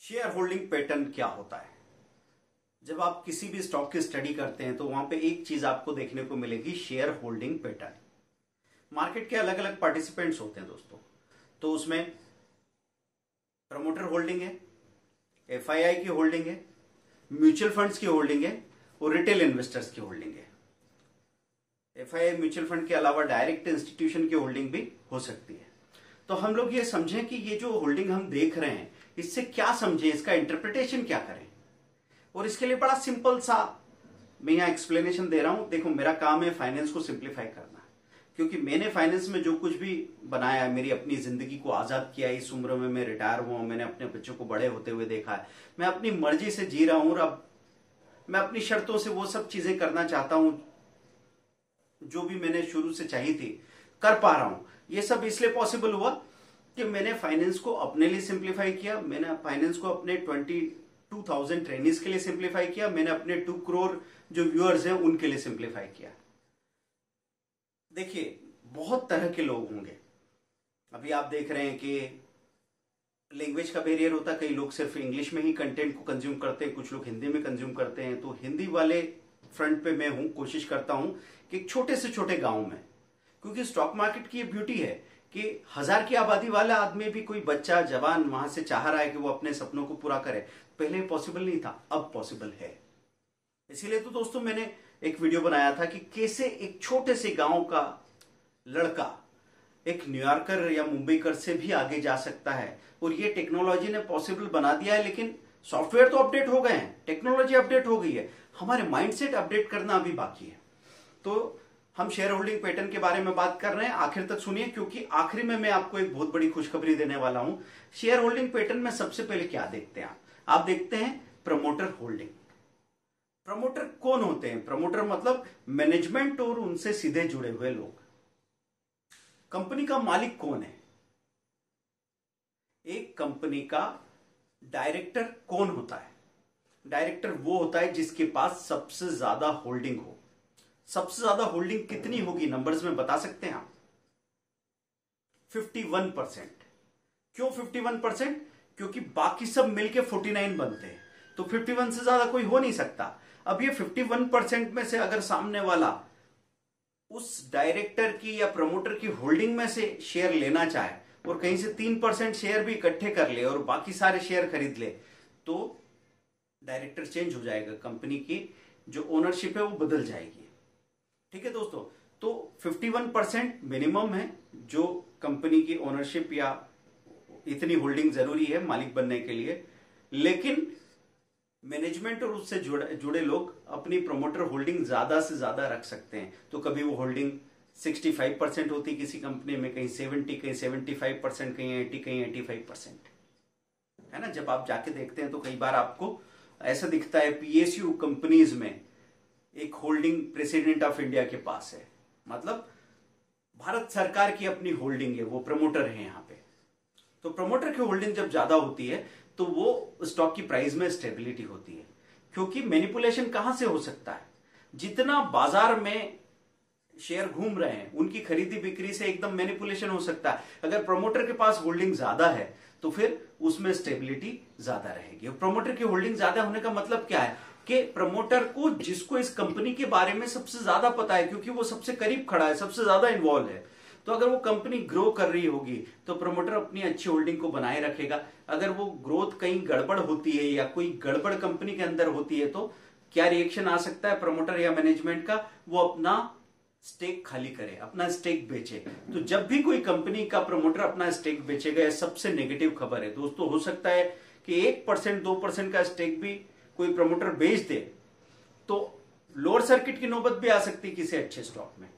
Share holding pattern क्या होता है? जब आप किसी भी स्टॉक की स्टडी करते हैं तो वहां पे एक चीज आपको देखने को मिलेगी, शेयर होल्डिंग पैटर्न। मार्केट के अलग अलग पार्टिसिपेंट्स होते हैं दोस्तों, तो उसमें प्रमोटर होल्डिंग है, एफआईआई की होल्डिंग है, म्यूचुअल फंड्स की होल्डिंग है और रिटेल इन्वेस्टर्स की होल्डिंग है। एफआईआई म्यूचुअल फंड के अलावा डायरेक्ट इंस्टीट्यूशन की होल्डिंग भी हो सकती है। तो हम लोग ये समझें कि ये जो होल्डिंग हम देख रहे हैं इससे क्या समझें, इसका इंटरप्रिटेशन क्या करें। और इसके लिए बड़ा सिंपल सा मैं यहां एक्सप्लेनेशन दे रहा हूं। देखो, मेरा काम है फाइनेंस को सिंप्लीफाई करना, क्योंकि मैंने फाइनेंस में जो कुछ भी बनाया है, मेरी अपनी जिंदगी को आजाद किया है। इस उम्र में मैं रिटायर हुआ हूं, मैंने अपने बच्चों को बड़े होते हुए देखा है, मैं अपनी मर्जी से जी रहा हूं और अब मैं अपनी शर्तों से वो सब चीजें करना चाहता हूं जो भी मैंने शुरू से चाही थी, कर पा रहा हूं। ये सब इसलिए पॉसिबल हुआ कि मैंने फाइनेंस को अपने लिए सिंप्लीफाई किया, मैंने फाइनेंस को अपने 22,000 ट्रेनिज के लिए सिंप्लीफाई किया, मैंने अपने 2 करोड़ जो व्यूअर्स हैं उनके लिए सिंप्लीफाई किया। देखिए, बहुत तरह के लोग होंगे। अभी आप देख रहे हैं कि लैंग्वेज का बैरियर होता है, कई लोग सिर्फ इंग्लिश में ही कंटेंट को कंज्यूम करते हैं, कुछ लोग हिंदी में कंज्यूम करते हैं। तो हिंदी वाले फ्रंट पे मैं हूं, कोशिश करता हूं कि छोटे से छोटे गांव में, क्योंकि स्टॉक मार्केट की ये ब्यूटी है कि 1000 की आबादी वाला आदमी भी, कोई बच्चा जवान वहां से चाह रहा है कि वो अपने सपनों को पूरा करे। पहले पॉसिबल नहीं था, अब पॉसिबल है। इसीलिए तो दोस्तों मैंने एक वीडियो बनाया था कि कैसे एक छोटे से गांव का लड़का एक न्यूयॉर्कर या मुंबईकर से भी आगे जा सकता है। और ये टेक्नोलॉजी ने पॉसिबल बना दिया है, लेकिन सॉफ्टवेयर तो अपडेट हो गए हैं, टेक्नोलॉजी अपडेट हो गई है, हमारे माइंडसेट अपडेट करना अभी बाकी है। तो हम शेयर होल्डिंग पैटर्न के बारे में बात कर रहे हैं, आखिर तक सुनिए, क्योंकि आखिरी में मैं आपको एक बहुत बड़ी खुशखबरी देने वाला हूं। शेयर होल्डिंग पैटर्न में सबसे पहले क्या देखते हैं आप देखते हैं प्रमोटर होल्डिंग। प्रमोटर कौन होते हैं? प्रमोटर मतलब मैनेजमेंट और उनसे सीधे जुड़े हुए लोग। कंपनी का मालिक कौन है? एक कंपनी का डायरेक्टर कौन होता है? डायरेक्टर वो होता है जिसके पास सबसे ज्यादा होल्डिंग हो। सबसे ज्यादा होल्डिंग कितनी होगी, नंबर्स में बता सकते हैं आप? 51%। क्यों 51%? क्योंकि बाकी सब मिलके 49 बनते हैं, तो 51 से ज्यादा कोई हो नहीं सकता। अब ये 51% में से अगर सामने वाला उस डायरेक्टर की या प्रमोटर की होल्डिंग में से शेयर लेना चाहे और कहीं से 3% शेयर भी इकट्ठे कर ले और बाकी सारे शेयर खरीद ले, तो डायरेक्टर चेंज हो जाएगा, कंपनी की जो ओनरशिप है वो बदल जाएगी। ठीक है दोस्तों, तो 51% मिनिमम है जो कंपनी की ओनरशिप या इतनी होल्डिंग जरूरी है मालिक बनने के लिए। लेकिन मैनेजमेंट और उससे जुड़े लोग अपनी प्रमोटर होल्डिंग ज्यादा से ज्यादा रख सकते हैं। तो कभी वो होल्डिंग 65% होती किसी कंपनी में, कहीं 70, कहीं 75%, कहीं 80, कहीं 85%, है ना। जब आप जाके देखते हैं तो कई बार आपको ऐसा दिखता है पीएसयू कंपनीज में एक होल्डिंग प्रेसिडेंट ऑफ इंडिया के पास है, मतलब भारत सरकार की अपनी होल्डिंग है, वो प्रमोटर है यहां पे। तो प्रमोटर की होल्डिंग जब ज्यादा होती है तो वो स्टॉक की प्राइस में स्टेबिलिटी होती है, क्योंकि मैनिपुलेशन कहां से हो सकता है? जितना बाजार में शेयर घूम रहे हैं उनकी खरीदी बिक्री से एकदम मैनिपुलेशन हो सकता है। अगर प्रमोटर के पास होल्डिंग ज्यादा है तो फिर उसमें स्टेबिलिटी ज्यादा रहेगी। और प्रमोटर की होल्डिंग ज्यादा होने का मतलब क्या है कि प्रमोटर को, जिसको इस कंपनी के बारे में सबसे ज्यादा पता है, क्योंकि वो सबसे करीब खड़ा है, सबसे ज्यादा इन्वॉल्व है, तो अगर वो कंपनी ग्रो कर रही होगी तो प्रमोटर अपनी अच्छी होल्डिंग को बनाए रखेगा। अगर वो ग्रोथ कहीं गड़बड़ होती है या कोई गड़बड़ कंपनी के अंदर होती है तो क्या रिएक्शन आ सकता है प्रमोटर या मैनेजमेंट का? वो अपना स्टेक खाली करे, अपना स्टेक बेचे। तो जब भी कोई कंपनी का प्रमोटर अपना स्टेक बेचेगा, यह सबसे नेगेटिव खबर है दोस्तों। हो सकता है कि 1%, 2% का स्टेक भी कोई प्रमोटर बेच दे तो लोअर सर्किट की नौबत भी आ सकती है किसी अच्छे स्टॉक में।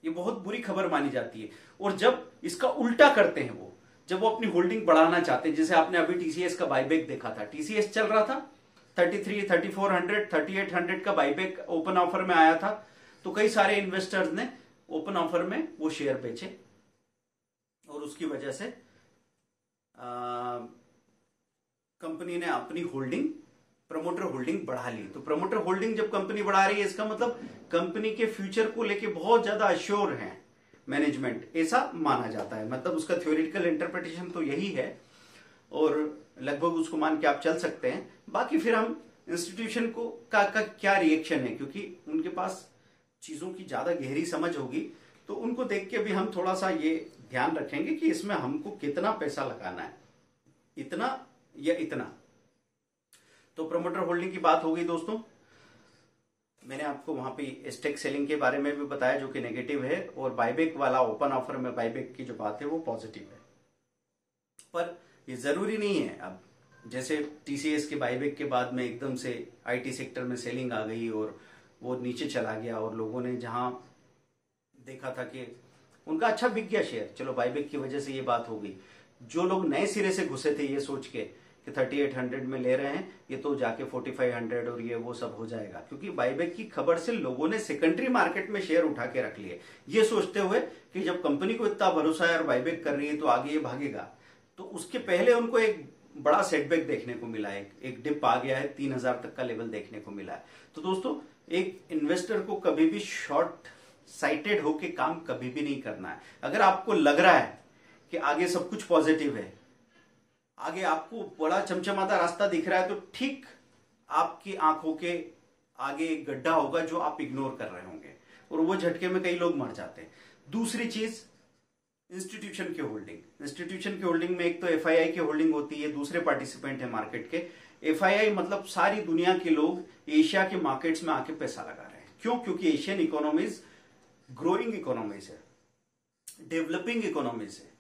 ये बहुत बुरी खबर मानी जाती है। और जब इसका उल्टा करते हैं वो, जब वो अपनी होल्डिंग बढ़ाना चाहते हैं, जैसे आपने अभी टीसीएस का बाईबैक देखा था, टीसीएस चल रहा था 33, 3400, 3800 का बाईबैक ओपन ऑफर में आया था, तो कई सारे इन्वेस्टर्स ने ओपन ऑफर में वो शेयर बेचे और उसकी वजह से कंपनी ने अपनी होल्डिंग, प्रमोटर होल्डिंग बढ़ा ली। तो प्रमोटर होल्डिंग जब कंपनी बढ़ा रही है, इसका मतलब कंपनी के फ्यूचर को लेके बहुत ज्यादा अश्योर है मैनेजमेंट, ऐसा माना जाता है। मतलब उसका थ्योरेटिकल इंटरप्रिटेशन तो यही है। और लगभग उसको मान के आप चल सकते हैं। बाकी फिर हम इंस्टीट्यूशन को का क्या रिएक्शन है, क्योंकि उनके पास चीजों की ज्यादा गहरी समझ होगी, तो उनको देख के भी हम थोड़ा सा ये ध्यान रखेंगे कि इसमें हमको कितना पैसा लगाना है, इतना या इतना। तो प्रमोटर होल्डिंग की बात हो गई दोस्तों। मैंने आपको वहां पे स्टेक सेलिंग के बारे में भी बताया जो कि नेगेटिव है, और बायबैक वाला ओपन ऑफर में बायबैक की जो बात है वो पॉजिटिव है। पर ये जरूरी नहीं है। अब जैसे टीसीएस के बायबैक के बाद में एकदम से आईटी सेक्टर में सेलिंग आ गई और वो नीचे चला गया, और लोगों ने जहां देखा था कि उनका अच्छा बिक गया शेयर, चलो बायबैक की वजह से ये बात हो गई। जो लोग नए सिरे से घुसे थे ये सोच के कि 3800 में ले रहे हैं, ये तो जाके 4500 और ये वो सब हो जाएगा, क्योंकि बायबैक की खबर से लोगों ने सेकेंडरी मार्केट में शेयर उठा के रख लिए, ये सोचते हुए कि जब कंपनी को इतना भरोसा है और बायबैक कर रही है तो आगे ये भागेगा। तो उसके पहले उनको एक बड़ा सेटबैक देखने को मिला है, एक डिप आ गया है, 3000 तक का लेवल देखने को मिला है। तो दोस्तों एक इन्वेस्टर को कभी भी शॉर्ट साइटेड होके काम कभी भी नहीं करना है। अगर आपको लग रहा है कि आगे सब कुछ पॉजिटिव है, आगे आपको बड़ा चमचमाता रास्ता दिख रहा है, तो ठीक आपकी आंखों के आगे एक गड्ढा होगा जो आप इग्नोर कर रहे होंगे, और वो झटके में कई लोग मर जाते हैं। दूसरी चीज इंस्टीट्यूशन की होल्डिंग। इंस्टीट्यूशन की होल्डिंग में एक तो एफआईआई की होल्डिंग होती है, दूसरे पार्टिसिपेंट है मार्केट के। एफआईआई मतलब सारी दुनिया के लोग एशिया के मार्केट्स में आके पैसा लगा रहे हैं। क्यों? क्योंकि एशियन इकोनॉमीज ग्रोइंग इकोनॉमीज है, डेवलपिंग इकोनॉमीज है।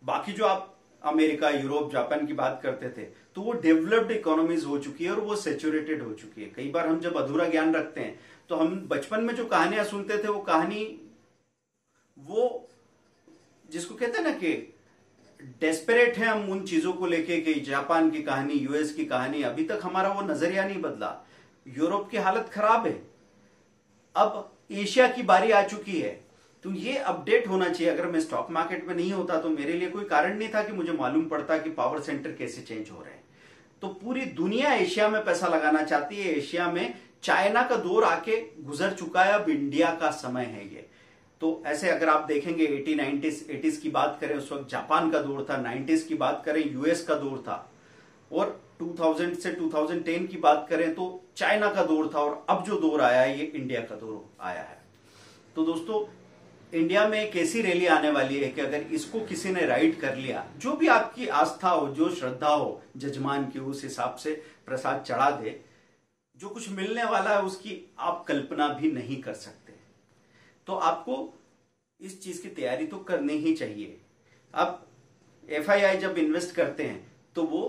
बाकी जो आप अमेरिका, यूरोप, जापान की बात करते थे तो वो डेवलप्ड इकोनॉमीज हो चुकी है और वो सेचुरेटेड हो चुकी है। कई बार हम जब अधूरा ज्ञान रखते हैं तो हम बचपन में जो कहानियां सुनते थे वो कहानी, वो जिसको कहते हैं ना कि डेस्परेट है हम उन चीजों को लेके कि जापान की कहानी, यूएस की कहानी, अभी तक हमारा वो नजरिया नहीं बदला। यूरोप की हालत खराब है, अब एशिया की बारी आ चुकी है, तो ये अपडेट होना चाहिए। अगर मैं स्टॉक मार्केट में नहीं होता तो मेरे लिए कोई कारण नहीं था कि मुझे मालूम पड़ता कि पावर सेंटर कैसे चेंज हो रहे हैं। तो पूरी दुनिया एशिया में पैसा लगाना चाहती है। एशिया में चाइना का दौर आके गुजर चुका है, अब इंडिया का समय है ये। तो ऐसे अगर आप देखेंगे 80s की बात करें उस वक्त जापान का दौर था, 90s की बात करें यूएस का दौर था, और 2000 से 2010 की बात करें तो चाइना का दौर था, और अब जो दौर आया है ये इंडिया का दौर आया है। तो दोस्तों इंडिया में एक ऐसी रैली आने वाली है कि अगर इसको किसी ने राइड कर लिया, जो भी आपकी आस्था हो, जो श्रद्धा हो जजमान की, उस हिसाब से प्रसाद चढ़ा दे, जो कुछ मिलने वाला है उसकी आप कल्पना भी नहीं कर सकते। तो आपको इस चीज की तैयारी तो करनी ही चाहिए। अब एफआईआई जब इन्वेस्ट करते हैं तो वो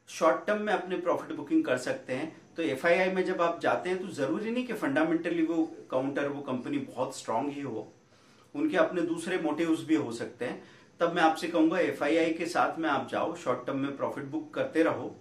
शॉर्ट टर्म में अपने प्रॉफिट बुकिंग कर सकते हैं। तो एफआईआई में जब आप जाते हैं तो जरूरी नहीं कि फंडामेंटली वो काउंटर, वो कंपनी बहुत स्ट्रांग ही हो, उनके अपने दूसरे मोटिव्स भी हो सकते हैं। तब मैं आपसे कहूंगा एफआईआई के साथ में आप जाओ, शॉर्ट टर्म में प्रॉफिट बुक करते रहो,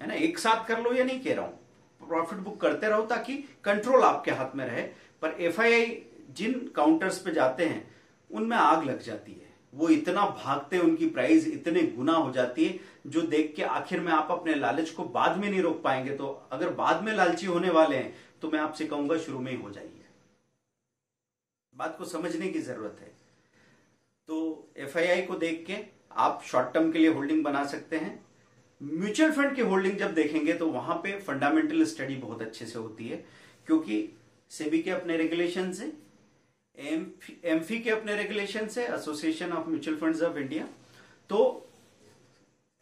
है ना। एक साथ कर लो, या नहीं कह रहा हूं, प्रॉफिट बुक करते रहो ताकि कंट्रोल आपके हाथ में रहे। पर एफआईआई जिन काउंटर्स पे जाते हैं उनमें आग लग जाती है, वो इतना भागते हैं, उनकी प्राइस इतने गुना हो जाती है, जो देख के आखिर में आप अपने लालच को बाद में नहीं रोक पाएंगे। तो अगर बाद में लालची होने वाले हैं तो मैं आपसे कहूंगा शुरू में ही हो जाइए। बात को समझने की जरूरत है। तो एफआईआई को देख के आप शॉर्ट टर्म के लिए होल्डिंग बना सकते हैं। म्यूचुअल फंड की होल्डिंग जब देखेंगे तो वहां पे फंडामेंटल स्टडी बहुत अच्छे से होती है, क्योंकि सेबी के अपने रेगुलेशन है, एमफी के अपने रेगुलेशन है, association of mutual funds of India. तो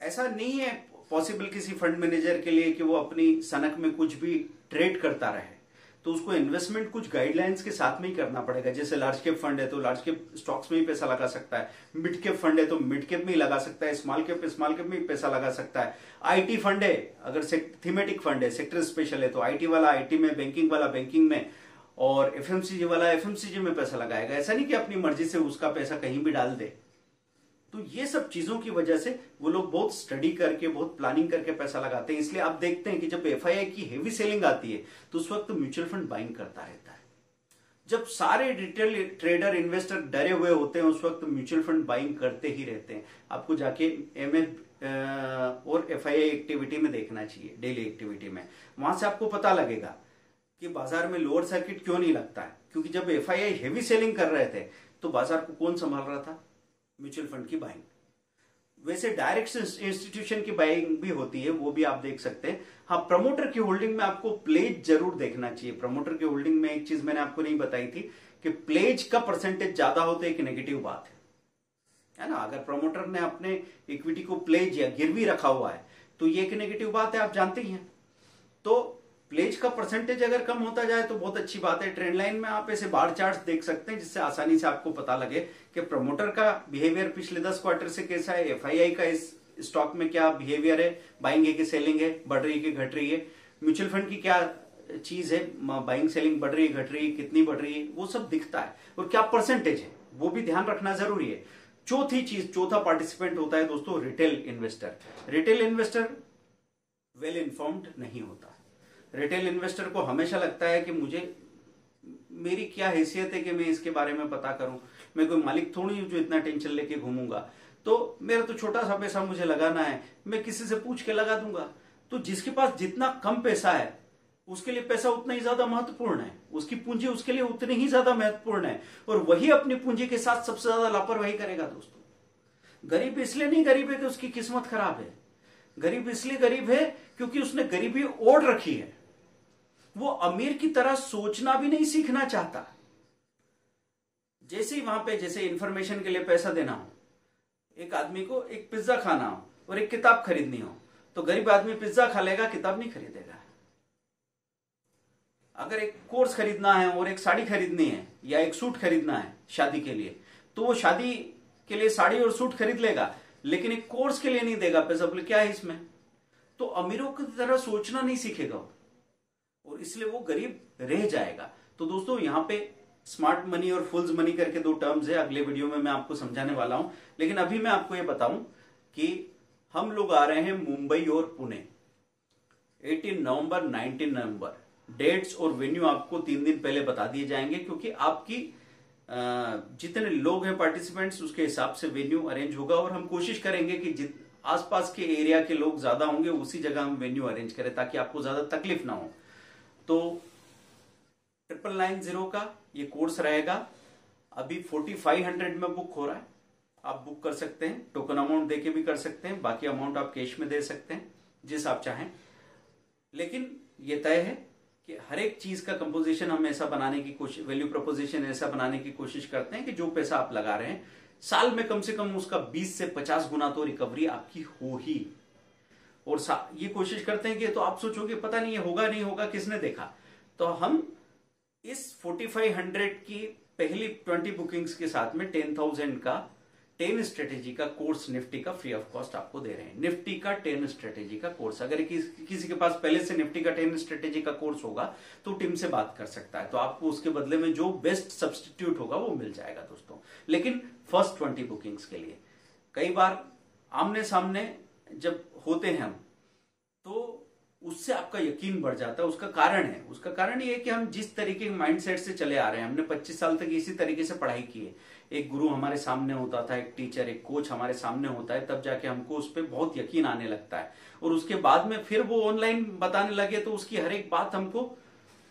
ऐसा नहीं है पॉसिबल किसी फंड मैनेजर के लिए कि वो अपनी सनक में कुछ भी ट्रेड करता रहे, तो उसको इन्वेस्टमेंट कुछ गाइडलाइंस के साथ में ही करना पड़ेगा। जैसे लार्ज कैप फंड है तो लार्ज कैप स्टॉक्स में ही पैसा लगा सकता है, मिड कैप फंड है तो मिड कैप में ही लगा सकता है, स्मॉल कैप में ही पैसा लगा सकता है। आईटी फंड है, अगर थीमेटिक फंड है, सेक्टर स्पेशल है, तो आईटी वाला आईटी में, बैंकिंग वाला बैंकिंग में, और एफएमसीजी वाला एफएमसीजी में पैसा लगाएगा। ऐसा नहीं कि अपनी मर्जी से उसका पैसा कहीं भी डाल दे। तो ये सब चीजों की वजह से वो लोग बहुत स्टडी करके, बहुत प्लानिंग करके पैसा लगाते हैं। इसलिए आप देखते हैं कि जब एफआईआई की हेवी सेलिंग आती है तो उस वक्त म्यूचुअल फंड बाइंग करता रहता है। जब सारे रिटेल ट्रेडर, इन्वेस्टर डरे हुए होते हैं उस वक्त म्यूचुअल फंड बाइंग करते ही रहते हैं। आपको जाके एमएफ और एफआईआई एक्टिविटी में देखना चाहिए, डेली एक्टिविटी में, वहां से आपको पता लगेगा कि बाजार में लोअर सर्किट क्यों नहीं लगता है। क्योंकि जब एफआईआई हेवी सेलिंग कर रहे थे तो बाजार को कौन संभाल रहा था? म्यूचुअल फंड की बाइंग। वैसे डायरेक्ट इंस्टीट्यूशन की बाइंग भी होती है, वो भी आप देख सकते हैं। हाँ, प्रमोटर की होल्डिंग में आपको प्लेज जरूर देखना चाहिए। प्रमोटर की होल्डिंग में एक चीज मैंने आपको नहीं बताई थी कि प्लेज का परसेंटेज ज्यादा हो तो एक नेगेटिव बात है ना। अगर प्रमोटर ने अपने इक्विटी को प्लेज या गिरवी रखा हुआ है तो ये एक नेगेटिव बात है, आप जानते ही हैं। तो प्लेज का परसेंटेज अगर कम होता जाए तो बहुत अच्छी बात है। ट्रेंड लाइन में आप ऐसे बार चार्ट्स देख सकते हैं जिससे आसानी से आपको पता लगे कि प्रमोटर का बिहेवियर पिछले 10 क्वार्टर से कैसा है, एफआईआई का इस स्टॉक में क्या बिहेवियर है, बाइंग है कि सेलिंग है, बढ़ रही है कि घट रही है, म्यूचुअल फंड की क्या चीज है, बाइंग सेलिंग बढ़ रही है घट रही है, कितनी बढ़ रही है, वो सब दिखता है। और क्या परसेंटेज है वो भी ध्यान रखना जरूरी है। चौथी चीज, चौथा पार्टिसिपेंट होता है दोस्तों retail investor. Retail investor well informed नहीं होता। रिटेल इन्वेस्टर को हमेशा लगता है कि मेरी क्या हैसियत है कि मैं इसके बारे में पता करूं, मैं कोई मालिक थोड़ी हूं जो इतना टेंशन लेके घूमूंगा, तो मेरा तो छोटा सा पैसा मुझे लगाना है, मैं किसी से पूछ के लगा दूंगा। तो जिसके पास जितना कम पैसा है उसके लिए पैसा उतना ही ज्यादा महत्वपूर्ण है, उसकी पूंजी उसके लिए उतनी ही ज्यादा महत्वपूर्ण है, और वही अपनी पूंजी के साथ सबसे ज्यादा लापरवाही करेगा दोस्तों। गरीब इसलिए नहीं गरीब है कि उसकी किस्मत खराब है, गरीब इसलिए गरीब है क्योंकि उसने गरीबी ओढ़ रखी है। वो अमीर की तरह सोचना भी नहीं सीखना चाहता। जैसे ही वहां पे जैसे इंफॉर्मेशन के लिए पैसा देना हो, एक आदमी को एक पिज्जा खाना हो और एक किताब खरीदनी हो, तो गरीब आदमी पिज्जा खा लेगा, किताब नहीं खरीदेगा। अगर एक कोर्स खरीदना है और एक साड़ी खरीदनी है या एक सूट खरीदना है शादी के लिए, तो वो शादी के लिए साड़ी और सूट खरीद लेगा, लेकिन एक कोर्स के लिए नहीं देगा पैसा। बोले क्या है इसमें? तो अमीरों की तरह सोचना नहीं सीखेगा और इसलिए वो गरीब रह जाएगा। तो दोस्तों यहां पे स्मार्ट मनी और फुल्स मनी करके दो टर्म्स है, अगले वीडियो में मैं आपको समझाने वाला हूं। लेकिन अभी मैं आपको ये बताऊं कि हम लोग आ रहे हैं मुंबई और पुणे 18 नवंबर 19 नवंबर। डेट्स और वेन्यू आपको 3 दिन पहले बता दिए जाएंगे, क्योंकि आपकी जितने लोग हैं पार्टिसिपेंट्स उसके हिसाब से वेन्यू अरेंज होगा। और हम कोशिश करेंगे कि आसपास के एरिया के लोग ज्यादा होंगे उसी जगह हम वेन्यू अरेंज करें ताकि आपको ज्यादा तकलीफ ना हो। तो 9990 का ये कोर्स रहेगा। अभी 4500 में बुक हो रहा है, आप बुक कर सकते हैं, टोकन अमाउंट देके भी कर सकते हैं, बाकी अमाउंट आप कैश में दे सकते हैं जिस आप चाहें। लेकिन ये तय है कि हर एक चीज का कंपोजिशन हम ऐसा बनाने की कोशिश, वैल्यू प्रोपोजिशन ऐसा बनाने की कोशिश करते हैं कि जो पैसा आप लगा रहे हैं साल में कम से कम उसका 20 से 50 गुना तो रिकवरी आपकी हो ही। और ये कोशिश करते हैं कि तो आप सोचोगे पता नहीं है होगा नहीं होगा, किसने देखा। तो हम इस 4500 की पहली 20 बुकिंग्स के साथ में 10,000 का 10 स्ट्रेटेजी का कोर्स निफ्टी का फ्री ऑफ कॉस्ट आपको दे रहे हैं। निफ्टी का 10 स्ट्रेटेजी का कोर्स, अगर किसी के पास पहले से निफ्टी का 10 स्ट्रेटेजी का कोर्स होगा तो टीम से बात कर सकता है, तो आपको उसके बदले में जो बेस्ट सब्स्टिट्यूट होगा वो मिल जाएगा दोस्तों। लेकिन फर्स्ट 20 बुकिंग्स के लिए कई बार आमने सामने जब होते हैं हम तो उससे आपका यकीन बढ़ जाता है। उसका कारण ये है कि हम जिस तरीके के माइंडसेट से चले आ रहे हैं, हमने 25 साल तक इसी तरीके से पढ़ाई की है। एक गुरु हमारे सामने होता था, एक टीचर, एक कोच हमारे सामने होता है, तब जाके हमको उस पर बहुत यकीन आने लगता है। और उसके बाद में फिर वो ऑनलाइन बताने लगे तो उसकी हर एक बात हमको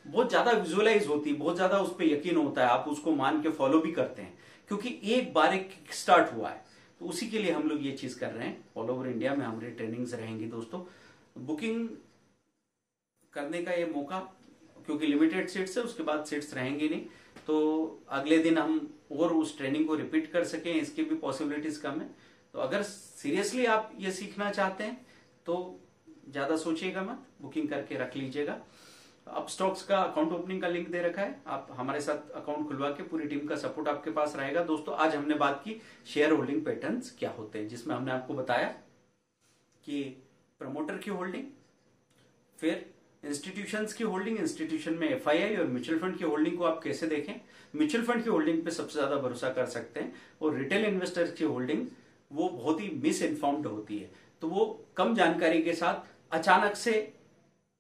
बहुत ज्यादा विजुअलाइज होती है, बहुत ज्यादा उस पर यकीन होता है, आप उसको मान के फॉलो भी करते हैं क्योंकि एक बार एक स्टार्ट हुआ है। तो उसी के लिए हम लोग ये चीज कर रहे हैं। ऑल ओवर इंडिया में हमारी ट्रेनिंग्स रहेंगी दोस्तों। बुकिंग करने का ये मौका, क्योंकि लिमिटेड सीट्स है, उसके बाद सीट्स रहेंगी नहीं, तो अगले दिन हम और उस ट्रेनिंग को रिपीट कर सकें इसकी भी पॉसिबिलिटीज कम है। तो अगर सीरियसली आप ये सीखना चाहते हैं तो ज्यादा सोचिएगा मत, बुकिंग करके रख लीजिएगा। अब स्टॉक्स का अकाउंट ओपनिंग का लिंक दे रखा है, आप हमारे साथ अकाउंट खुलवा के पूरी टीम का सपोर्ट आपके पास रहेगा। दोस्तों आज हमने बात की शेयर होल्डिंग पैटर्न्स क्या होते हैं, जिसमें हमने आपको बताया कि प्रमोटर की होल्डिंग, फिर इंस्टीट्यूशंस की होल्डिंग, इंस्टीट्यूशन में एफआईआई और म्यूचुअल फंड की होल्डिंग को आप कैसे देखें। म्यूचुअल फंड की होल्डिंग पे सबसे ज्यादा भरोसा कर सकते हैं, और रिटेल इन्वेस्टर्स की होल्डिंग वो बहुत ही मिस इन्फॉर्म्ड होती है। तो वो कम जानकारी के साथ अचानक से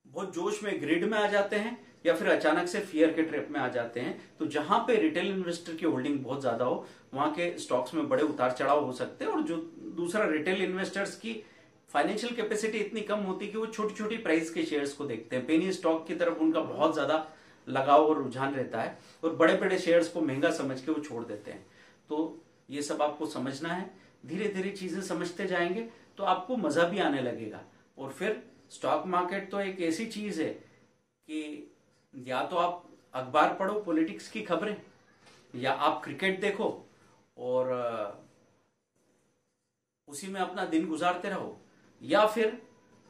बहुत जोश में ग्रिड में आ जाते हैं या फिर अचानक से फियर के ट्रैप में आ जाते हैं। तो जहां पे रिटेल इन्वेस्टर की होल्डिंग बहुत ज्यादा हो वहां के स्टॉक्स में बड़े उतार चढ़ाव हो सकते हैं। और जो दूसरा, रिटेल इन्वेस्टर्स की फाइनेंशियल कैपेसिटी इतनी कम होती है कि वो छोटी छोटी प्राइस के शेयर्स को देखते हैं, पेनी स्टॉक की तरफ उनका बहुत ज्यादा लगाव और रुझान रहता है, और बड़े बड़े शेयर्स को महंगा समझ के वो छोड़ देते हैं। तो ये सब आपको समझना है। धीरे धीरे चीजें समझते जाएंगे तो आपको मजा भी आने लगेगा। और फिर स्टॉक मार्केट तो एक ऐसी चीज है कि या तो आप अखबार पढ़ो पॉलिटिक्स की खबरें, या आप क्रिकेट देखो और उसी में अपना दिन गुजारते रहो, या फिर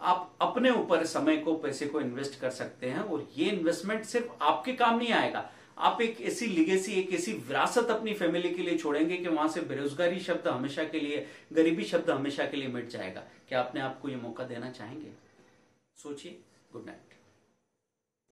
आप अपने ऊपर समय को, पैसे को इन्वेस्ट कर सकते हैं। और ये इन्वेस्टमेंट सिर्फ आपके काम नहीं आएगा, आप एक ऐसी लिगेसी, एक ऐसी विरासत अपनी फैमिली के लिए छोड़ेंगे कि वहां से बेरोजगारी शब्द हमेशा के लिए, गरीबी शब्द हमेशा के लिए मिट जाएगा। क्या अपने आप को ये मौका देना चाहेंगे? सोचिए। Good night.